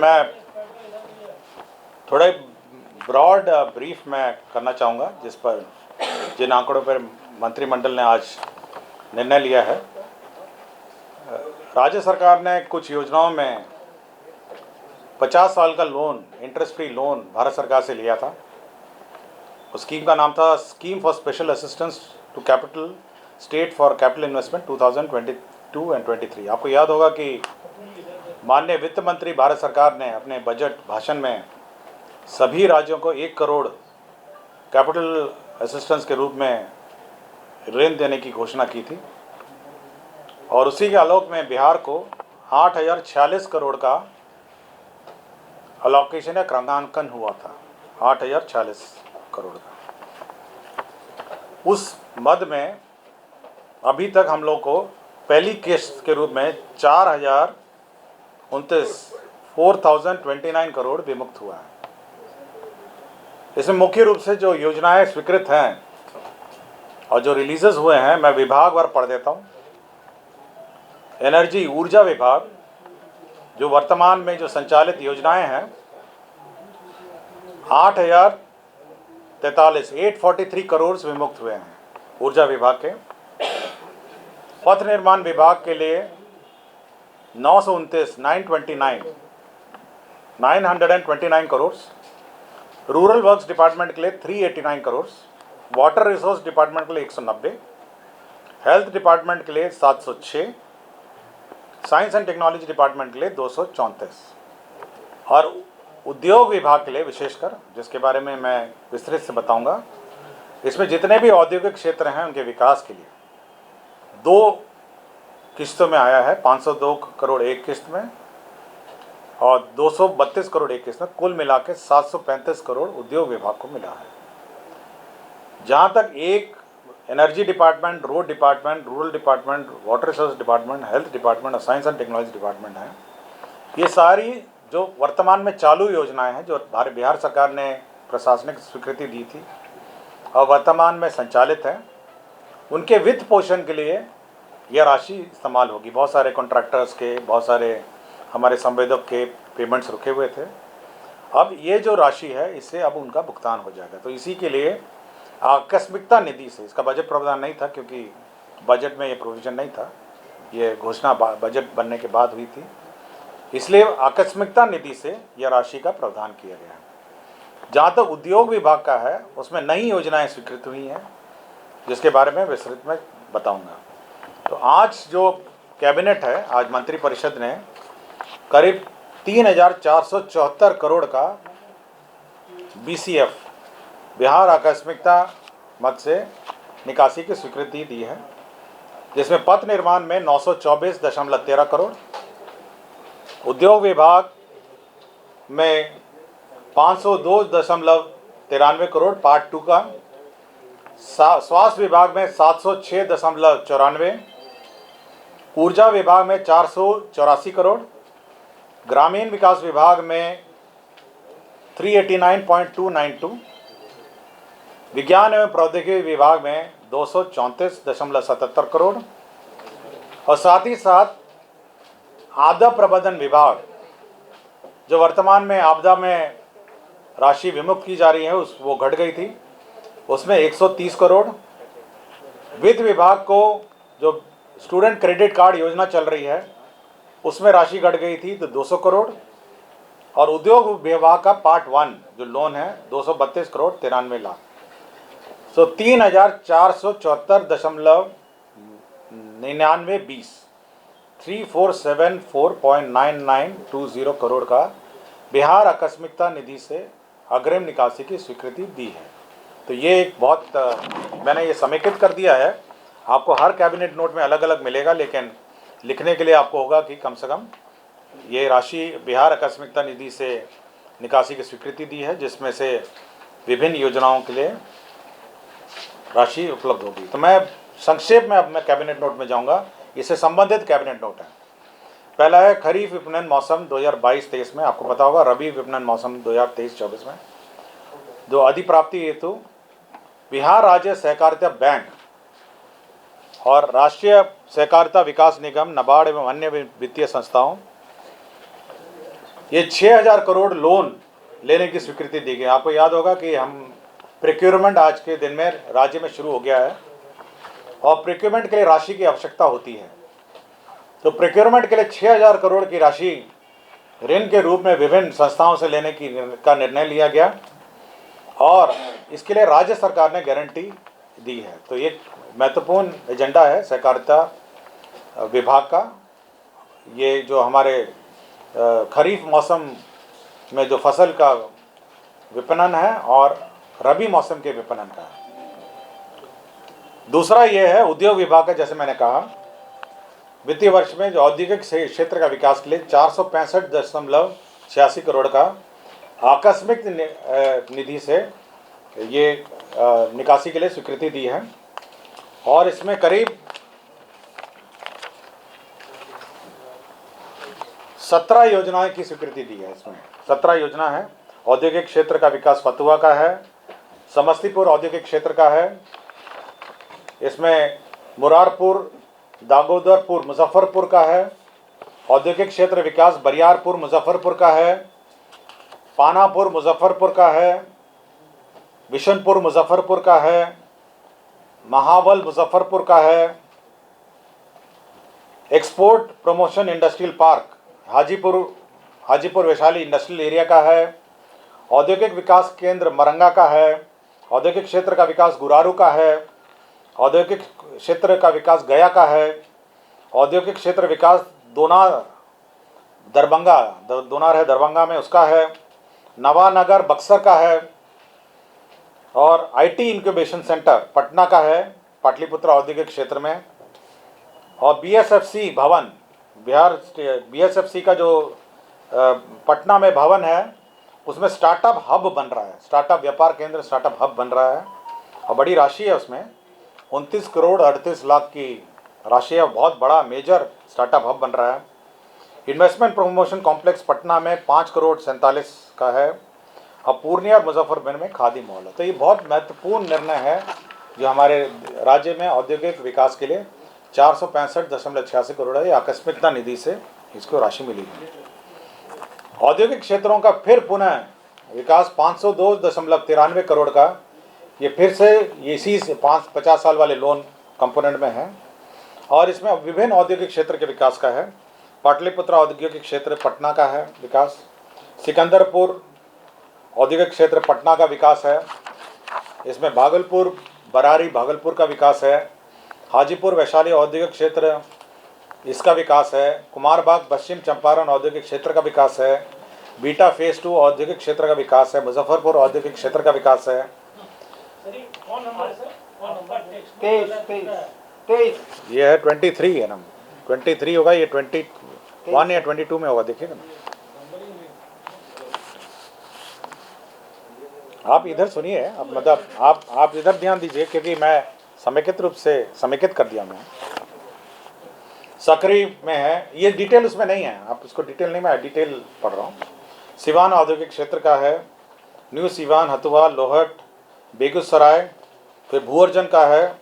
मैं थोड़ा broad brief मैं करना चाहूँगा जिन आंकड़ों पर मंत्रिमंडल ने आज निर्णय लिया है। राज्य सरकार ने कुछ योजनाओं में 50 साल का loan, interest free loan Bharat सरकार से लिया था। उस स्कीम का नाम था scheme for special assistance to capital state for capital investment 2022 and 23। आपको याद होगा कि माननीय वित्त मंत्री भारत सरकार ने अपने बजट भाषण में सभी राज्यों को 1 करोड़ कैपिटल असिस्टेंस के रूप में ऋण देने की घोषणा की थी और उसी के आलोक में बिहार को 8,046 करोड़ का अलोकेशन या क्रमांकन हुआ था। 8,046 करोड़ का। उस मद में अभी तक हम लोग को पहली किस्त के रूप में 4,029 करोड़ विमुक्त हुआ है। इसमें मुख्य रूप से जो योजनाएं स्वीकृत हैं और जो रिलीजेस हुए हैं, मैं विभागवार पढ़ देता हूँ। एनर्जी ऊर्जा विभाग, जो वर्तमान में जो संचालित योजनाएं हैं, 843 करोड़ विमुक्त हुए हैं ऊर्जा विभाग के। पथ निर्माण विभाग के लिए 929 करोड़, रूरल वर्क्स डिपार्टमेंट के लिए 389 करोड़, वाटर रिसोर्स डिपार्टमेंट के लिए 190, हेल्थ डिपार्टमेंट के लिए 706, साइंस एंड टेक्नोलॉजी डिपार्टमेंट के लिए 234 और उद्योग विभाग के लिए विशेषकर, जिसके बारे में मैं विस्तृत से बताऊंगा, इसमें जितने भी औद्योगिक क्षेत्र हैं उनके विकास के लिए 2 किस्तों में आया है। 502 करोड़ एक किस्त में और 232 करोड़ एक किस्त में, कुल मिला के 735 करोड़ उद्योग विभाग को मिला है। जहाँ तक एक energy department, road department, rural department, water resource department, health department और साइंस एंड टेक्नोलॉजी डिपार्टमेंट हैं, ये सारी जो वर्तमान में चालू योजनाएं हैं जो बिहार सरकार ने प्रशासनिक स्वीकृति दी थी और वर्तमान में संचालित है, उनके वित्त पोषण के लिए यह राशि इस्तेमाल होगी। बहुत सारे कॉन्ट्रैक्टर्स के, बहुत सारे हमारे संवेदक के पेमेंट्स रुके हुए थे। अब ये जो राशि है, इससे अब उनका भुगतान हो जाएगा। तो इसी के लिए आकस्मिकता निधि से, इसका बजट प्रावधान नहीं था क्योंकि बजट में ये प्रोविज़न नहीं था, ये घोषणा बजट बनने के बाद हुई थी, इसलिए आकस्मिकता निधि से यह राशि का प्रावधान किया गया है। जहाँ तक उद्योग विभाग का है, उसमें नई योजनाएं स्वीकृत हुई हैं जिसके बारे में विस्तृत में बताऊंगा। तो आज जो कैबिनेट है, आज मंत्रिपरिषद ने करीब 3,474 करोड़ का BCF, बिहार आकस्मिकता मद से निकासी की स्वीकृति दी है, जिसमें पथ निर्माण में 924.13 करोड़, उद्योग विभाग में 502.93 करोड़ पार्ट 2 का, स्वास्थ्य विभाग में 706.94, ऊर्जा विभाग में 484 करोड़, ग्रामीण विकास विभाग में 389.292, विज्ञान एवं प्रौद्योगिकी विभाग में 234.77 करोड़ और साथ ही साथ आपदा प्रबंधन विभाग, जो वर्तमान में आपदा में राशि विमुक्त की जा रही है, वो घट गई थी, उसमें 130 करोड़। वित्त विभाग को जो स्टूडेंट क्रेडिट कार्ड योजना चल रही है, उसमें राशि घट गई थी तो 200 करोड़ और उद्योग विभाग का पार्ट 1 जो लोन है 232 करोड़ 93 लाख। तो 3,474.9920 3474.9920 करोड़ का बिहार आकस्मिकता निधि से अग्रिम निकासी की स्वीकृति दी है। तो ये एक बहुत मैंने ये समेकित कर दिया है। आपको हर कैबिनेट नोट में अलग अलग मिलेगा, लेकिन लिखने के लिए आपको होगा कि कम से कम ये राशि बिहार आकस्मिकता निधि से निकासी की स्वीकृति दी है, जिसमें से विभिन्न योजनाओं के लिए राशि उपलब्ध होगी। तो मैं संक्षेप में अब मैं कैबिनेट नोट में जाऊंगा। इससे संबंधित कैबिनेट नोट है। पहला है खरीफ विपणन मौसम 2022-23 में, आपको पता होगा रबी विपणन मौसम 2023-24 में जो अधिप्राप्ति हेतु बिहार राज्य सहकारिता बैंक और राष्ट्रीय सहकारिता विकास निगम, नाबार्ड एवं अन्य वित्तीय संस्थाओं, ये 6,000 करोड़ लोन लेने की स्वीकृति दी गई। आपको याद होगा कि हम प्रोक्योरमेंट आज के दिन में राज्य में शुरू हो गया है और प्रोक्योरमेंट के लिए राशि की आवश्यकता होती है। तो प्रोक्योरमेंट के लिए 6,000 करोड़ की राशि ऋण के रूप में विभिन्न संस्थाओं से लेने का निर्णय लिया गया और इसके लिए राज्य सरकार ने गारंटी दी है। तो ये महत्वपूर्ण एजेंडा है सहकारिता विभाग का। ये जो हमारे खरीफ मौसम में जो फसल का विपणन है और रबी मौसम के विपणन का है। दूसरा ये है उद्योग विभाग का। जैसे मैंने कहा, वित्तीय वर्ष में जो औद्योगिक क्षेत्र का विकास के लिए 465.86 करोड़ का आकस्मिक निधि से ये निकासी के लिए स्वीकृति दी है और इसमें करीब 17 योजनाएं की स्वीकृति दी है। इसमें 17 योजना है। औद्योगिक क्षेत्र का विकास फतुहा का है, समस्तीपुर औद्योगिक क्षेत्र का है, इसमें मुरारपुर, दागोदरपुर, मुजफ्फरपुर का है, औद्योगिक क्षेत्र विकास बरियारपुर मुजफ्फरपुर का है, पानापुर मुजफ्फरपुर का है, बिशनपुर मुजफ्फरपुर का है, महाबल मुजफ्फरपुर का है, export promotion industrial park Hajipur Vaishali industrial area का है, औद्योगिक विकास केंद्र मरंगा का है, औद्योगिक क्षेत्र का विकास गुरारू का है, औद्योगिक क्षेत्र का विकास गया का है, औद्योगिक क्षेत्र विकास दोनार है दरभंगा में उसका है, नवानगर बक्सर का है और आईटी इंक्यूबेशन सेंटर पटना का है पाटलिपुत्र औद्योगिक क्षेत्र में। और बीएसएफसी भवन बीएसएफसी का जो पटना में भवन है उसमें स्टार्टअप हब बन रहा है, स्टार्टअप व्यापार केंद्र स्टार्टअप हब बन रहा है और बड़ी राशि है उसमें 29 करोड़ 38 लाख की राशि है। बहुत बड़ा मेजर स्टार्टअप हब बन रहा है। इन्वेस्टमेंट प्रमोशन कॉम्प्लेक्स पटना में 5 करोड़ 47 का है और पूर्णिया और मुजफ्फरपुर में खादी मॉल है। तो ये बहुत महत्वपूर्ण निर्णय है जो हमारे राज्य में औद्योगिक विकास के लिए 465.86 करोड़ है। आकस्मिकता निधि से इसको राशि मिली है। औद्योगिक क्षेत्रों का फिर पुनः विकास 502.93 करोड़ का, ये फिर से इसी 50 साल वाले लोन कंपोनेंट में है और इसमें विभिन्न औद्योगिक क्षेत्र के विकास का है। पाटलिपुत्र औद्योगिक क्षेत्र पटना का है विकास, सिकंदरपुर औद्योगिक क्षेत्र पटना का विकास है, इसमें भागलपुर बरारी भागलपुर का विकास है, हाजीपुर वैशाली औद्योगिक क्षेत्र इसका विकास है, कुमारबाग पश्चिम चंपारण औद्योगिक क्षेत्र का विकास है, बीटा फेज 2 औद्योगिक क्षेत्र का विकास है, मुजफ्फरपुर औद्योगिक क्षेत्र का विकास है। ये है 23 है ना, 23 होगा, ये 21 या 22 में होगा, देखिएगा ना। आप इधर सुनिए, अब मतलब आप इधर ध्यान दीजिए क्योंकि मैं समेकित रूप से समेकित कर दिया मैं। सक्रिय में है, ये डिटेल उसमें नहीं है, आप इसको डिटेल नहीं, मैं डिटेल पढ़ रहा हूँ। सिवान औद्योगिक क्षेत्र का है, न्यू सिवान, हथुआ, लोहट, बेगूसराय, फिर भूअर्जन का है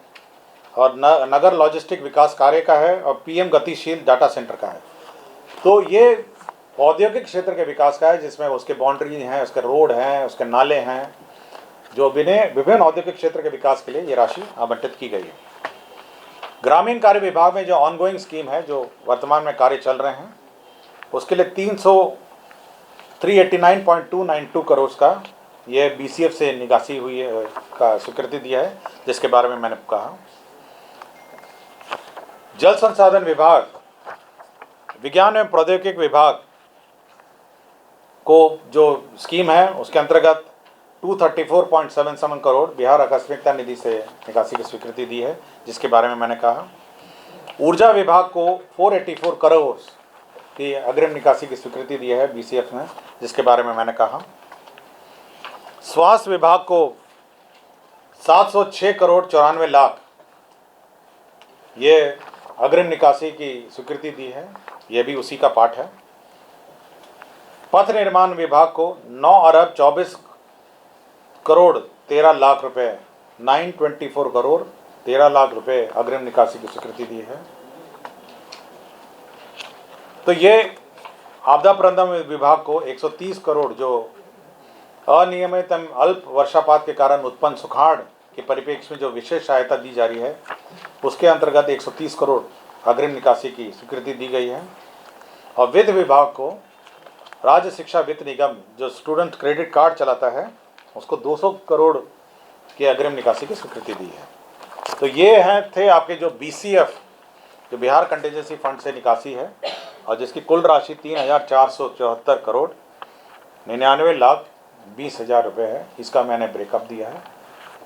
और नगर लॉजिस्टिक विकास कार्य का है और पीएम गतिशील डाटा सेंटर का है। तो ये औद्योगिक क्षेत्र के विकास का है जिसमें उसके बाउंड्री हैं, उसके रोड हैं, उसके नाले हैं, जो विभिन्न औद्योगिक क्षेत्र के विकास के लिए ये राशि आवंटित की गई है। ग्रामीण कार्य विभाग में जो ऑनगोइंग स्कीम है, जो वर्तमान में कार्य चल रहे हैं, उसके लिए 389.292 करोड़ का ये बीसीएफ से निकासी हुई है का स्वीकृति दिया है, जिसके बारे में मैंने कहा। जल संसाधन विभाग, विज्ञान एवं प्रौद्योगिकी विभाग को जो स्कीम है उसके अंतर्गत 234.77 करोड़ बिहार आकस्मिकता निधि से निकासी की स्वीकृति दी है, जिसके बारे में मैंने कहा। ऊर्जा विभाग को 484 करोड़ की अग्रिम निकासी की स्वीकृति दी है बीसीएफ में, जिसके बारे में मैंने कहा। स्वास्थ्य विभाग को 706 करोड़ 94 लाख ये अग्रिम निकासी की स्वीकृति दी है, ये भी उसी का पार्ट है। पथ निर्माण विभाग को 9 अरब 24 करोड़ 13 लाख रुपए 924 करोड़ 13 लाख रुपए अग्रिम निकासी की स्वीकृति दी है। तो ये आपदा प्रबंधन विभाग को 130 करोड़ जो अनियमित अल्प वर्षापात के कारण उत्पन्न सुखाड़ के परिप्रेक्ष्य में जो विशेष सहायता दी जा रही है, उसके अंतर्गत 130 करोड़ अग्रिम निकासी की स्वीकृति दी गई है। और वित्त विभाग को राज्य शिक्षा वित्त निगम जो स्टूडेंट क्रेडिट कार्ड चलाता है, उसको 200 करोड़ की अग्रिम निकासी की स्वीकृति दी है। तो ये थे आपके जो BCF जो बिहार कंटीजेंसी फंड से निकासी है, और जिसकी कुल राशि 3,474 करोड़ 99,20,000 रुपये है। इसका मैंने ब्रेकअप दिया है।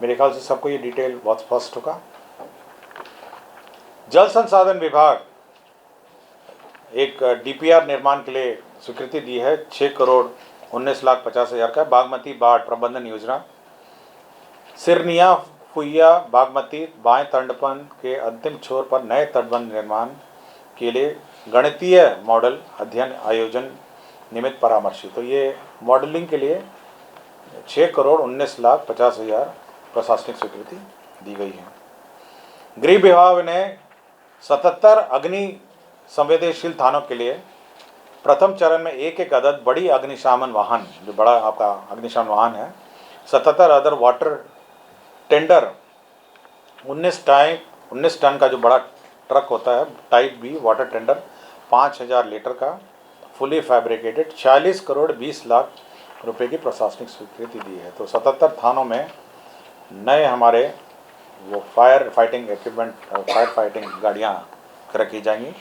मेरे ख्याल से सबको ये डिटेल बहुत स्पष्ट होगा। जल संसाधन विभाग एक DPR निर्माण के लिए स्वीकृति दी है, 6,19,50,000 का। बागमती बाढ़ प्रबंधन योजना, सिरनिया फुइया बागमती बाएं तटबंध के अंतिम छोर पर नए तटबंध निर्माण के लिए गणितीय मॉडल अध्ययन आयोजन निमित्त परामर्शी। तो ये मॉडलिंग के लिए 6,19,50,000 प्रशासनिक स्वीकृति दी गई है। गृह विभाग ने 77 अग्नि संवेदनशील थानों के लिए प्रथम चरण में एक अदद बड़ी अग्निशमन वाहन, जो बड़ा आपका अग्निशमन वाहन है, 77 अदर वाटर टेंडर 19 टन का जो बड़ा ट्रक होता है type B water tender 5,000 litre का फुली फैब्रिकेटेड 46 करोड़ 20 लाख रुपए की प्रशासनिक स्वीकृति दी है। तो 77 थानों में नए हमारे वो fire fighting equipment, fire fighting गाड़ियाँ रखी जाएंगी।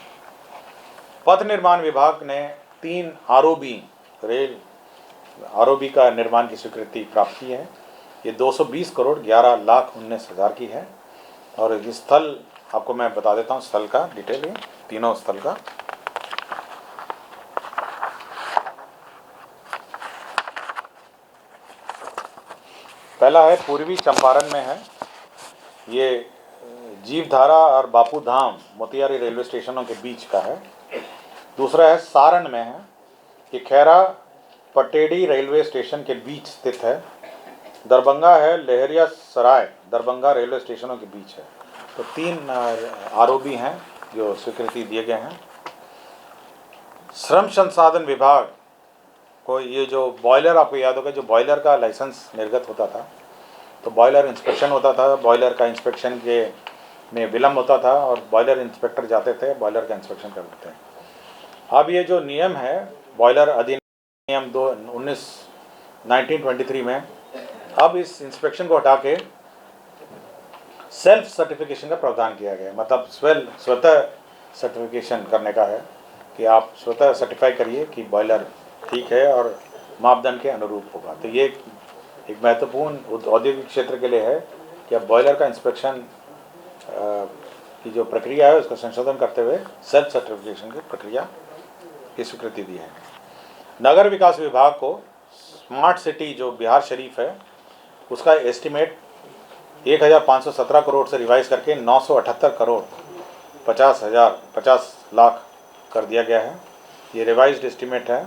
पथ निर्माण विभाग ने 3 रेल ROB का निर्माण की स्वीकृति प्राप्त की है। ये 220 करोड़ 11,19,000 की है। और ये स्थल आपको मैं बता देता हूँ, स्थल का डिटेल है, तीनों स्थल का। पहला है पूर्वी चंपारण में है, ये जीवधारा और बापू धाम मोतिहारी रेलवे स्टेशनों के बीच का है। दूसरा है सारण में है, कि खैरा पटेड़ी रेलवे स्टेशन के बीच स्थित है। दरभंगा है, लहरिया सराय दरभंगा रेलवे स्टेशनों के बीच है। तो 3 ROB हैं जो स्वीकृति दिए गए हैं। श्रम संसाधन विभाग को ये जो बॉयलर, आपको याद होगा, जो बॉयलर का लाइसेंस निर्गत होता था, तो बॉयलर इंस्पेक्शन होता था, बॉयलर का इंस्पेक्शन के में विलम्ब होता था और बॉयलर इंस्पेक्टर जाते थे, बॉयलर का इंस्पेक्शन करते थे। अब ये जो नियम है बॉयलर अधिनियम 1923 में, अब इस इंस्पेक्शन को हटा के सेल्फ सर्टिफिकेशन का प्रावधान किया गया है। मतलब स्वतः सर्टिफिकेशन करने का है, कि आप स्वतः सर्टिफाई करिए कि बॉयलर ठीक है और मापदंड के अनुरूप होगा। तो ये एक महत्वपूर्ण औद्योगिक क्षेत्र के लिए है कि अब बॉयलर का इंस्पेक्शन की जो प्रक्रिया है उसका संशोधन करते हुए सेल्फ सर्टिफिकेशन की प्रक्रिया की स्वीकृति दी है। नगर विकास विभाग को स्मार्ट सिटी जो बिहार शरीफ है, उसका एस्टिमेट 1,517 करोड़ से रिवाइज करके 978 करोड़ 50 लाख कर दिया गया है। ये रिवाइज्ड एस्टिमेट है,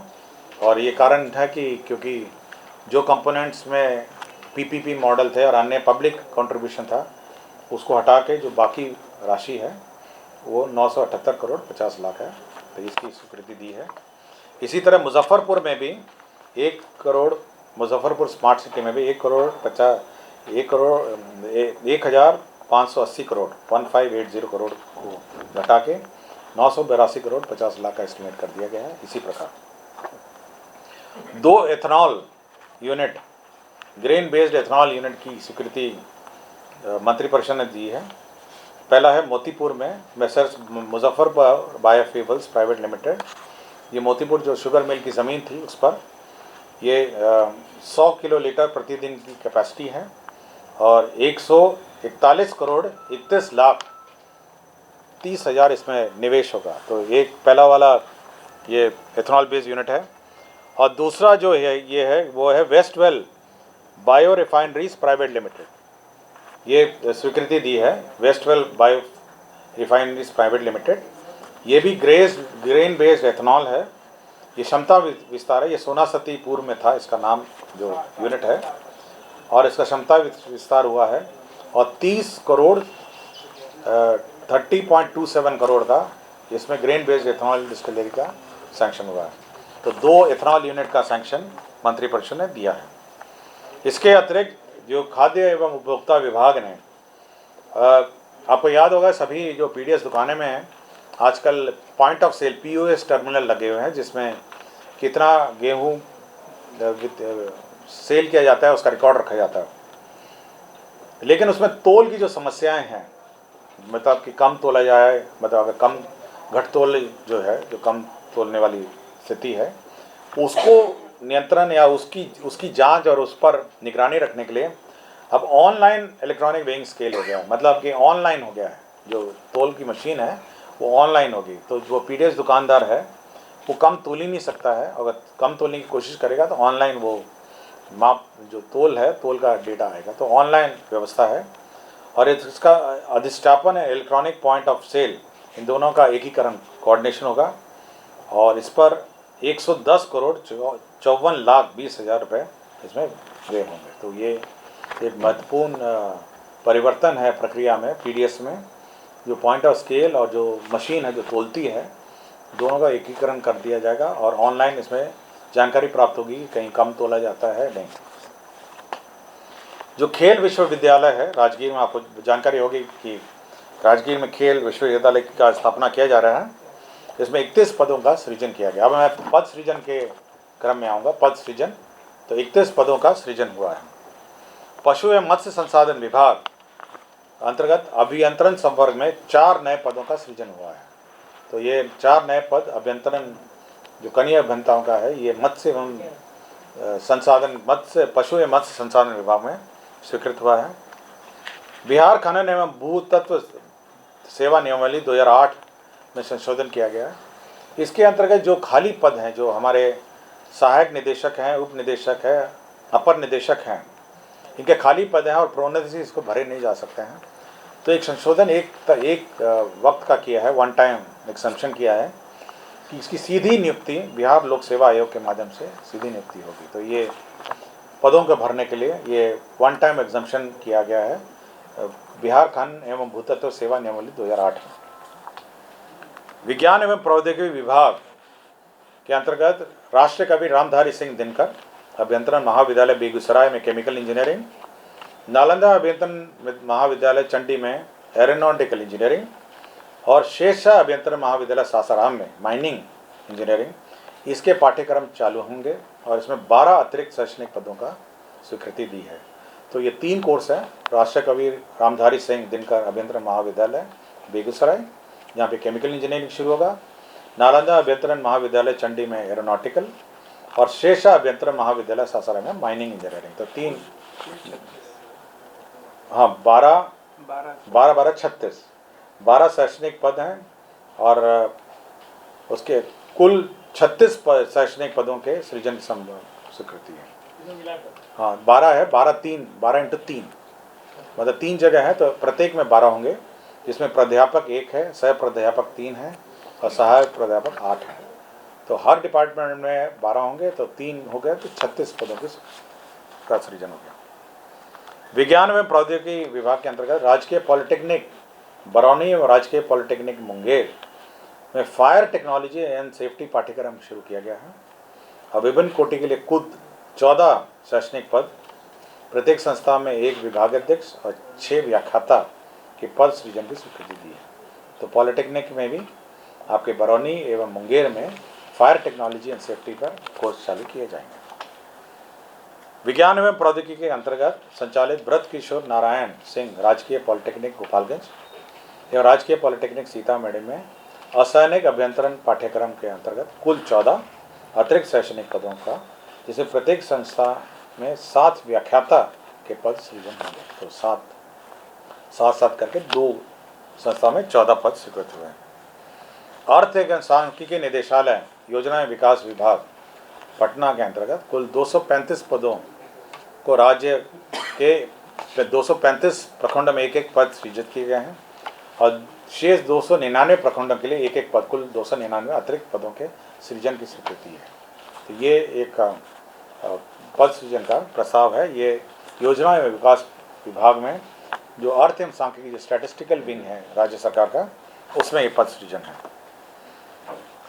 और ये कारण है कि क्योंकि जो कंपोनेंट्स में PPP मॉडल थे और अन्य पब्लिक कंट्रीब्यूशन था, उसको हटा के जो बाकी राशि है वो 978 करोड़ 50 लाख है। तो इसकी स्वीकृति दी है। इसी तरह मुजफ्फरपुर में भी 1 करोड़, मुजफ्फरपुर स्मार्ट सिटी में भी 1,580 करोड़ 1580 करोड़ को घटा के 982 करोड़ 50 लाख का एस्टिमेट कर दिया गया है। इसी प्रकार 2 ethanol unit, grain based ethanol unit की स्वीकृति मंत्रिपरिषद ने दी है। पहला है मोतीपुर में messrs Muzaffarpur biofuels private limited. ये मोतीपुर जो शुगर मिल की ज़मीन थी उस पर ये 100 किलोलीटर प्रतिदिन की कैपेसिटी है, और 141 करोड़ 31 लाख 30,000 इसमें निवेश होगा। तो एक पहला वाला ये एथनॉल बेस्ड यूनिट है। और दूसरा जो है ये है वो है वेस्टवेल बायो रिफाइनरीज प्राइवेट लिमिटेड। ये स्वीकृति दी है वेस्टवेल बायो रिफाइनरीज प्राइवेट लिमिटेड। ये भी ग्रेन बेस्ड एथनॉल है। ये क्षमता विस्तार है, ये सोना सती पूर्व में था इसका नाम जो यूनिट है, और इसका क्षमता विस्तार हुआ है, और 30 करोड़ 30.27 करोड़ का इसमें ग्रेन बेस्ड एथनॉल डिस्टिलरी का सैंक्शन हुआ है। तो 2 एथनॉल यूनिट का सैंक्शन मंत्रिपरिषद ने दिया है। इसके अतिरिक्त जो खाद्य एवं उपभोक्ता विभाग ने, आपको याद होगा सभी जो पीडीएस दुकानें में हैं आजकल point of sale POS terminal लगे हुए हैं, जिसमें कितना गेहूँ सेल किया जाता है उसका रिकॉर्ड रखा जाता है। लेकिन उसमें तोल की जो समस्याएं हैं, मतलब कि कम तोला जाए, मतलब अगर कम घटतोल जो है, जो कम तोलने वाली स्थिति है, उसको नियंत्रण या उसकी जांच और उस पर निगरानी रखने के लिए अब ऑनलाइन इलेक्ट्रॉनिक वेइंग स्केल हो गया है। मतलब कि ऑनलाइन हो गया है, जो तोल की मशीन है वो ऑनलाइन होगी। तो जो पीडीएस दुकानदार है वो कम तोल ही नहीं सकता है, अगर कम तोलने की कोशिश करेगा तो ऑनलाइन वो माप जो तोल है, तोल का डेटा आएगा। तो ऑनलाइन व्यवस्था है और इसका अधिष्ठापन है इलेक्ट्रॉनिक पॉइंट ऑफ सेल, इन दोनों का एकीकरण कोऑर्डिनेशन होगा और इस पर 110 करोड़ 54 लाख 20 हज़ार रुपये इसमें व्यय होंगे। तो ये एक महत्वपूर्ण परिवर्तन है प्रक्रिया में, पीडीएस में, जो पॉइंट ऑफ स्केल और जो मशीन है जो तोलती है, दोनों का एकीकरण कर दिया जाएगा और ऑनलाइन इसमें जानकारी प्राप्त होगी कहीं कम तोला जाता है नहीं। जो खेल विश्वविद्यालय है राजगीर में, आपको जानकारी होगी कि राजगीर में खेल विश्वविद्यालय का स्थापना किया जा रहा है। इसमें 31 पदों का सृजन किया गया। अब मैं पद सृजन के क्रम में आऊँगा। पद सृजन, तो 31 पदों का सृजन हुआ है। पशु एवं मत्स्य संसाधन विभाग अंतर्गत अभियंत्रण संवर्ग में 4 नए पदों का सृजन हुआ है। तो ये 4 नए पद अभियंत्रण जो कनीय अभियंताओं का है, ये मत्स्य एवं पशु एवं मत्स्य संसाधन विभाग में स्वीकृत हुआ है। बिहार खनन एवं भूतत्व सेवा नियमावली 2008 में संशोधन किया गया है। इसके अंतर्गत जो खाली पद हैं, जो हमारे सहायक निदेशक हैं, उप निदेशक हैं, अपर निदेशक हैं, इनके खाली पद हैं और प्रोन्नति से इसको भरे नहीं जा सकते हैं। तो एक संशोधन एक वक्त का किया है, वन टाइम एक्सम्पशन किया है कि इसकी सीधी नियुक्ति बिहार लोक सेवा आयोग के माध्यम से सीधी नियुक्ति होगी। तो ये पदों को भरने के लिए ये वन टाइम एग्जम्पशन किया गया है बिहार खनन एवं भूतत्व सेवा नियमावली 2008 में। विज्ञान एवं प्रौद्योगिकी विभाग के अंतर्गत राष्ट्रीय कवि रामधारी सिंह दिनकर अभियंत्रण महाविद्यालय बेगूसराय में केमिकल इंजीनियरिंग, नालंदा अभियंत्रण महाविद्यालय चंडी में एरोनॉटिकल इंजीनियरिंग और शेषशाह अभियंत्रण महाविद्यालय सासाराम में माइनिंग इंजीनियरिंग, इसके पाठ्यक्रम चालू होंगे और इसमें 12 अतिरिक्त शैक्षणिक पदों का स्वीकृति दी है। तो ये 3 कोर्स हैं। राष्ट्रीय कवि रामधारी सिंह दिनकर अभियंत्रण महाविद्यालय बेगूसराय, जहाँ पे केमिकल इंजीनियरिंग शुरू होगा, नालंदा अभियंत्रण महाविद्यालय चंडी में एरोनॉटिकल और शेषशाह अभियंत्रण महाविद्यालय सासाराम में माइनिंग इंजीनियरिंग। तो 3, हाँ 12 36 शैक्षणिक पद हैं और उसके कुल 36 शैक्षणिक पदों के सृजन की स्वीकृति है। हाँ 12 है, 12 × 3 मतलब 3 जगह है, तो प्रत्येक में 12 होंगे, जिसमें प्राध्यापक 1 है, सह प्राध्यापक 3 है और सहायक प्राध्यापक 8 है। तो हर डिपार्टमेंट में 12 होंगे, तो 3 हो गए, तो 36 पदों का सृजन हो गया। विज्ञान एवं प्रौद्योगिकी विभाग के अंतर्गत राजकीय पॉलिटेक्निक बरौनी और राजकीय पॉलिटेक्निक मुंगेर में फायर टेक्नोलॉजी एंड सेफ्टी पाठ्यक्रम शुरू किया गया है और विभिन्न कोटि के लिए कुल 14 शैक्षणिक पद, प्रत्येक संस्था में 1 विभागाध्यक्ष और 6 व्याख्याता के पद सृजन की स्वीकृति दी है। तो पॉलिटेक्निक में भी आपके बरौनी एवं मुंगेर में फायर टेक्नोलॉजी एंड सेफ्टी पर कोर्स चालू किए जाएंगे। विज्ञान एवं प्रौद्योगिकी के अंतर्गत संचालित ब्रत किशोर नारायण सिंह राजकीय पॉलिटेक्निक गोपालगंज एवं राजकीय पॉलिटेक्निक सीतामढ़ी में असैनिक अभियंत्रण पाठ्यक्रम के अंतर्गत कुल 14 अतिरिक्त शैक्षणिक पदों का, जिसे प्रत्येक संस्था में 7 व्याख्याता के पद सृजन होंगे। तो 7 करके 2 संस्था में 14 पद स्वीकृत हुए हैं। अर्थ एवं सांख्यिकी निदेशालय योजना एवं विकास विभाग पटना के अंतर्गत कुल 235 पदों को राज्य के 235 प्रखंड में 1 पद सृजित किए गए हैं और शेष 299 प्रखंडों के लिए 1 पद, कुल 299 अतिरिक्त पदों के सृजन की स्वीकृति है। तो ये एक पद सृजन का प्रस्ताव है। ये योजना एवं विकास विभाग में जो अर्थ एवं सांख्यिकी जो स्टैटिस्टिकल विंग है राज्य सरकार का, उसमें ये पद सृजन है।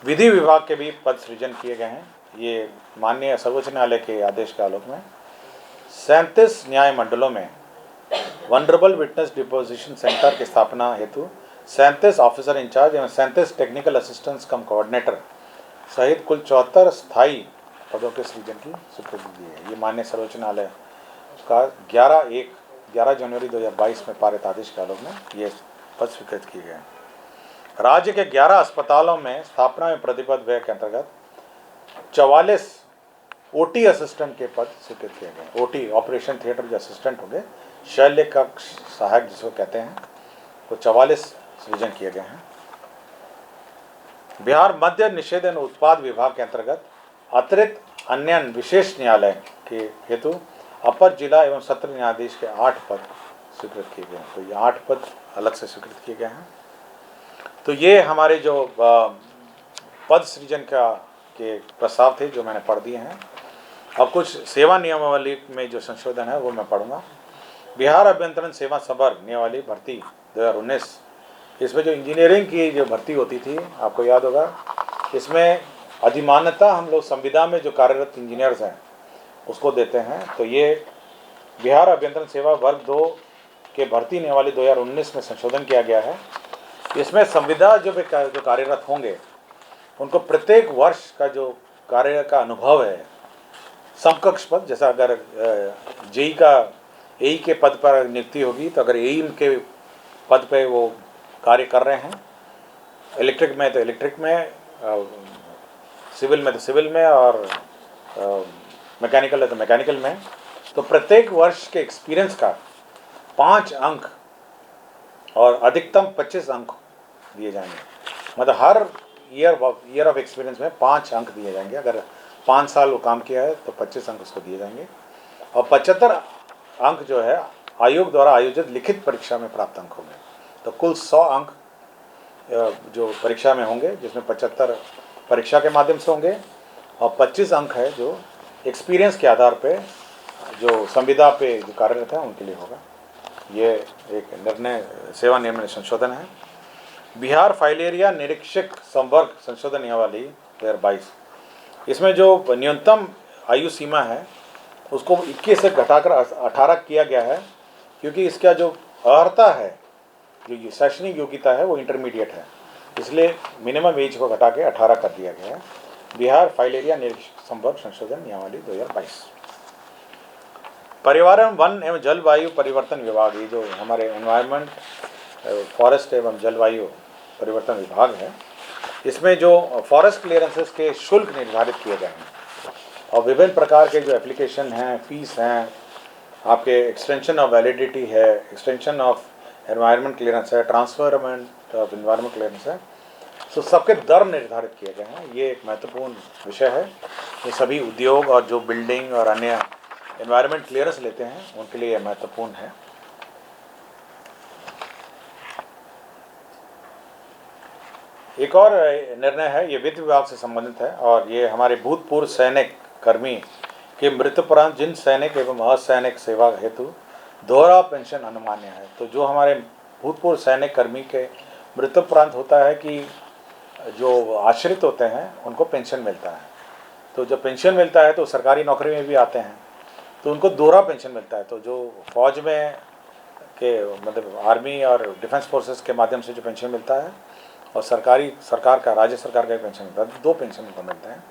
विधि विभाग के भी पद सृजन किए गए हैं। ये माननीय सर्वोच्च न्यायालय के आदेश के आलोक में 37 न्याय मंडलों में वनरेबल विटनेस डिपोजिशन सेंटर की स्थापना हेतु 37 ऑफिसर इंचार्ज एवं 37 टेक्निकल असिस्टेंट्स कम कोऑर्डिनेटर सहित कुल 74 स्थायी पदों के सृजन की स्वीकृति दी है। ये माननीय सर्वोच्च न्यायालय का 11 जनवरी 2022 में पारित आदेश के आलोक में ये पद स्वीकृत किए गए हैं। राज्य के 11 अस्पतालों में स्थापना में प्रतिबद्ध व्यय के अंतर्गत 44 ओटी असिस्टेंट के पद स्वीकृत किए गए। ओटी ऑपरेशन थिएटर जो असिस्टेंट होंगे, शल्य कक्ष सहायक जिसको कहते हैं, तो 44 सृजन किए गए हैं। बिहार मद्य निषेध एवं उत्पाद विभाग के अंतर्गत अतिरिक्त अन्य विशेष न्यायालय के हेतु अपर जिला एवं सत्र न्यायाधीश के 8 पद स्वीकृत किए गए हैं। तो ये 8 पद अलग से स्वीकृत किए गए हैं। तो ये हमारे जो पद सृजन के प्रस्ताव थे जो मैंने पढ़ दिए हैं। अब कुछ सेवा नियमावली में जो संशोधन है वो मैं पढ़ूंगा। बिहार अभियंत्रण सेवा सबर नियमावली भर्ती 2019, इसमें जो इंजीनियरिंग की जो भर्ती होती थी, आपको याद होगा, इसमें अधिमान्यता हम लोग संविदा में जो कार्यरत इंजीनियर्स हैं उसको देते हैं। तो ये बिहार अभियंत्रण सेवा वर्ग 2 के भर्ती नियमावली 2019 में संशोधन किया गया है। इसमें संविदा जो कार्यरत होंगे उनको प्रत्येक वर्ष का जो कार्य का अनुभव है, समकक्ष पद, जैसा अगर जेई का एई के पद पर नियुक्ति होगी तो अगर एई के पद पे वो कार्य कर रहे हैं, इलेक्ट्रिक में तो इलेक्ट्रिक में, सिविल में तो सिविल में, और मैकेनिकल है तो मैकेनिकल में, तो प्रत्येक वर्ष के एक्सपीरियंस का 5 अंक और अधिकतम 25 अंक दिए जाएंगे। मतलब हर ईयर ऑफ एक्सपीरियंस में 5 अंक दिए जाएंगे। अगर 5 साल वो काम किया है तो 25 अंक उसको दिए जाएंगे। और 75 अंक जो है आयोग द्वारा आयोजित लिखित परीक्षा में प्राप्त अंक होंगे। तो कुल 100 अंक जो परीक्षा में होंगे, जिसमें 75 परीक्षा के माध्यम से होंगे और 25 अंक है जो एक्सपीरियंस के आधार पे जो संविदा पे जो कार्यरत है उनके लिए होगा। ये एक निर्णय सेवा नियम में संशोधन है। बिहार फाइलेरिया निरीक्षक संवर्ग संशोधन नियमावली 2022, इसमें जो न्यूनतम आयु सीमा है उसको 21 से घटाकर 18 किया गया है, क्योंकि इसका जो अर्हता है, जो शैक्षणिक योग्यता है वो इंटरमीडिएट है, इसलिए मिनिमम एज को घटा के 18 कर दिया गया है। बिहार फाइलेरिया निरीक्षक संवर्ग संशोधन नियमावली 2022। पर्यावरण, वन एवं जलवायु परिवर्तन विभाग, ये जो हमारे एनवायरनमेंट, फॉरेस्ट एवं जलवायु परिवर्तन विभाग है, इसमें जो फॉरेस्ट क्लियरेंसेस के शुल्क निर्धारित किए गए हैं और विभिन्न प्रकार के जो एप्लीकेशन हैं, फीस हैं, आपके एक्सटेंशन ऑफ वैलिडिटी है, एक्सटेंशन ऑफ एनवायरनमेंट क्लियरेंस है, ट्रांसफरमेंट ऑफ एनवायरनमेंट क्लियरेंस है, तो सबके दर निर्धारित किए गए हैं। ये एक महत्वपूर्ण विषय है। ये सभी उद्योग और जो बिल्डिंग और अन्य एनवायरनमेंट क्लियरेंस लेते हैं उनके लिए महत्वपूर्ण है। एक और निर्णय है, ये वित्त विभाग से संबंधित है और ये हमारे भूतपूर्व सैनिक कर्मी के मृत्युपरांत जिन सैनिक एवं असैनिक सेवा हेतु दोहरा पेंशन अनुमान्य है। तो जो हमारे भूतपूर्व सैनिक कर्मी के मृत्युपरांत होता है कि जो आश्रित होते हैं उनको पेंशन मिलता है। तो जब पेंशन मिलता है तो सरकारी नौकरी में भी आते हैं तो उनको दोहरा पेंशन मिलता है। तो जो फौज में के मतलब आर्मी और डिफेंस फोर्सेस के माध्यम से जो पेंशन मिलता है और सरकार का राज्य सरकार का पेंशन मिलता है, 2 पेंशन उनको मिलते हैं।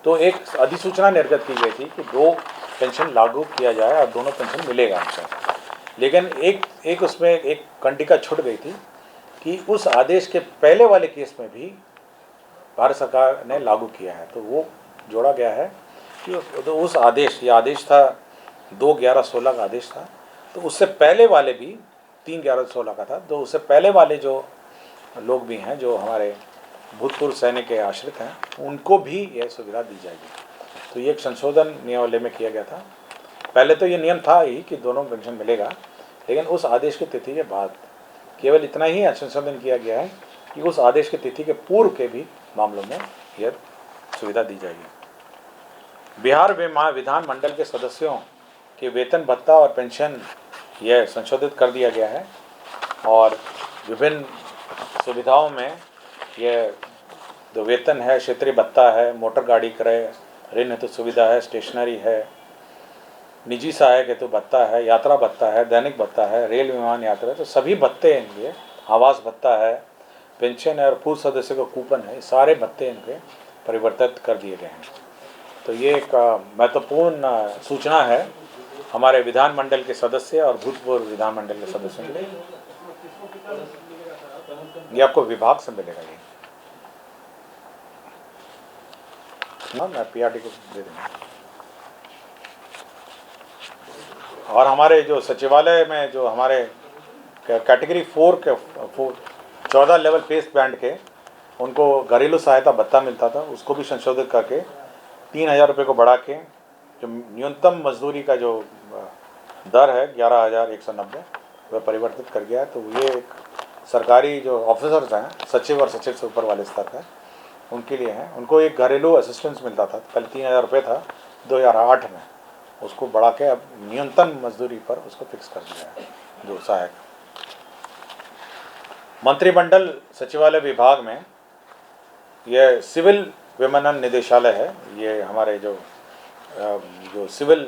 तो एक अधिसूचना निर्गत की गई थी कि 2 पेंशन लागू किया जाए और दोनों पेंशन मिलेगा हमसे। लेकिन एक उसमें एक कंडिका छूट गई थी कि उस आदेश के पहले वाले केस में भी भारत सरकार ने लागू किया है, तो वो जोड़ा गया है कि तो उस आदेश, ये आदेश था 2/11/16 का आदेश था, तो उससे पहले वाले भी 3/11/16 का था, तो उससे पहले वाले जो लोग भी हैं जो हमारे भूतपूर्व सैनिक के आश्रित हैं उनको भी यह सुविधा दी जाएगी। तो ये एक संशोधन नियमावली में किया गया था। पहले तो ये नियम था ही कि दोनों पेंशन मिलेगा, लेकिन उस आदेश की तिथि के बाद केवल इतना ही संशोधन किया गया है कि उस आदेश की तिथि के पूर्व के भी मामलों में यह सुविधा दी जाएगी। बिहार विधान मंडल के सदस्यों के वेतन भत्ता और पेंशन यह संशोधित कर दिया गया है और विभिन्न सुविधाओं में यह तो वेतन है, क्षेत्रीय भत्ता है, मोटर गाड़ी क्रय, ऋण हेतु सुविधा है, स्टेशनरी है, निजी सहायक हेतु भत्ता है, यात्रा भत्ता है, दैनिक भत्ता है, रेल विमान यात्रा, तो सभी भत्ते इनके, आवास भत्ता है, पेंशन है और पूर्व सदस्य को कूपन है, सारे भत्ते इनके परिवर्तित कर दिए गए हैं। तो ये एक महत्वपूर्ण सूचना है हमारे विधानमंडल के सदस्य और भूतपूर्व विधानमंडल के सदस्यों के लिए। ये आपको विभाग से मिलेगा ये ना, मैं पीआरडी को दे दूँगा। और हमारे जो सचिवालय में जो हमारे कैटेगरी 4 के 14 लेवल पेस बैंड के उनको घरेलू सहायता भत्ता मिलता था, उसको भी संशोधित करके 3,000 रुपये को बढ़ा के जो न्यूनतम मजदूरी का जो दर है 11,190 वह परिवर्तित कर गया है। तो ये एक सरकारी जो ऑफिसर्स हैं, सचिव और सचिव से ऊपर वाले स्तर का, उनके लिए हैं। उनको एक घरेलू असिस्टेंस मिलता था, पहले 3,000 रुपये था 2008 में, उसको बढ़ा के अब न्यूनतम मजदूरी पर उसको फिक्स कर दिया है जो सहायक। मंत्रिमंडल सचिवालय विभाग में यह सिविल विमानन निदेशालय है। ये हमारे जो सिविल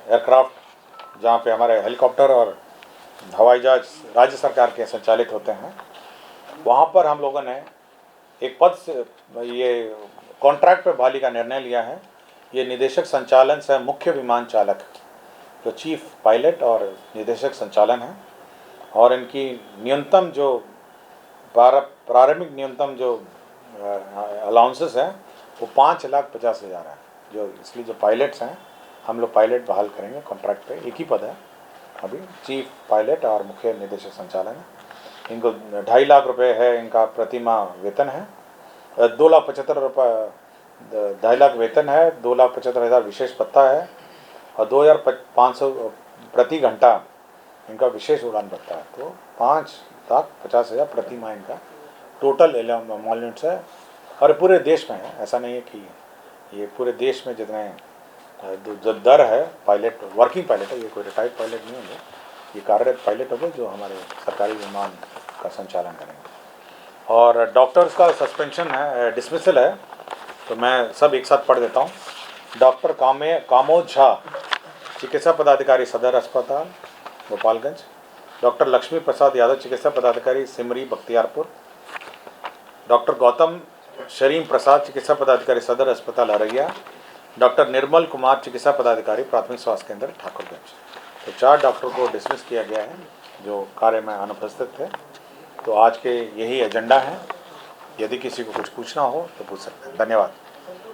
एयरक्राफ्ट, जहाँ पे हमारे हेलीकॉप्टर और हवाई जहाज राज्य सरकार के संचालित होते हैं, वहाँ पर हम लोगों ने एक पद से ये कॉन्ट्रैक्ट पर बहाली का निर्णय लिया है। ये निदेशक संचालन से मुख्य विमान चालक, जो चीफ पायलट और निदेशक संचालन है, और इनकी न्यूनतम जो प्रारंभिक न्यूनतम जो अलाउंसेस हैं वो 5,50,000 है। जो इसलिए जो पायलट्स हैं, हम लोग पायलट बहाल करेंगे कॉन्ट्रैक्ट पे, एक ही पद है अभी, चीफ पायलट और मुख्य निदेशक संचालन है। इनको 2.5 लाख रुपए है इनका प्रतिमाह वेतन है, 2,75,000 रुपये 2.5 लाख वेतन है, 2,75,000 विशेष भत्ता है और 2,500 प्रति घंटा इनका विशेष उड़ान भत्ता है। तो 5,50,000 प्रति माह इनका टोटल एमोल्यूमेंट्स है। और पूरे देश में है, ऐसा नहीं है कि ये पूरे देश में जितने जो दर है पायलट, वर्किंग पायलट है, ये कोई रिटायर्ड पायलट नहीं होंगे, ये कार्यरत पायलट होंगे जो हमारे सरकारी विमान का संचालन करेंगे। और डॉक्टर्स का सस्पेंशन है, डिसमिसल है, तो मैं सब एक साथ पढ़ देता हूँ। डॉक्टर कामोद झा, चिकित्सा पदाधिकारी सदर अस्पताल गोपालगंज। डॉक्टर लक्ष्मी प्रसाद यादव, चिकित्सा पदाधिकारी सिमरी बख्तियारपुर। डॉक्टर गौतम शरीम प्रसाद, चिकित्सा पदाधिकारी सदर अस्पताल अररिया। डॉक्टर निर्मल कुमार, चिकित्सा पदाधिकारी प्राथमिक स्वास्थ्य केंद्र ठाकुरगंज। तो 4 डॉक्टर को डिसमिस किया गया है जो कार्य में अनुपस्थित थे। तो आज के यही एजेंडा है। यदि किसी को कुछ पूछना हो तो पूछ सकते हैं। धन्यवाद।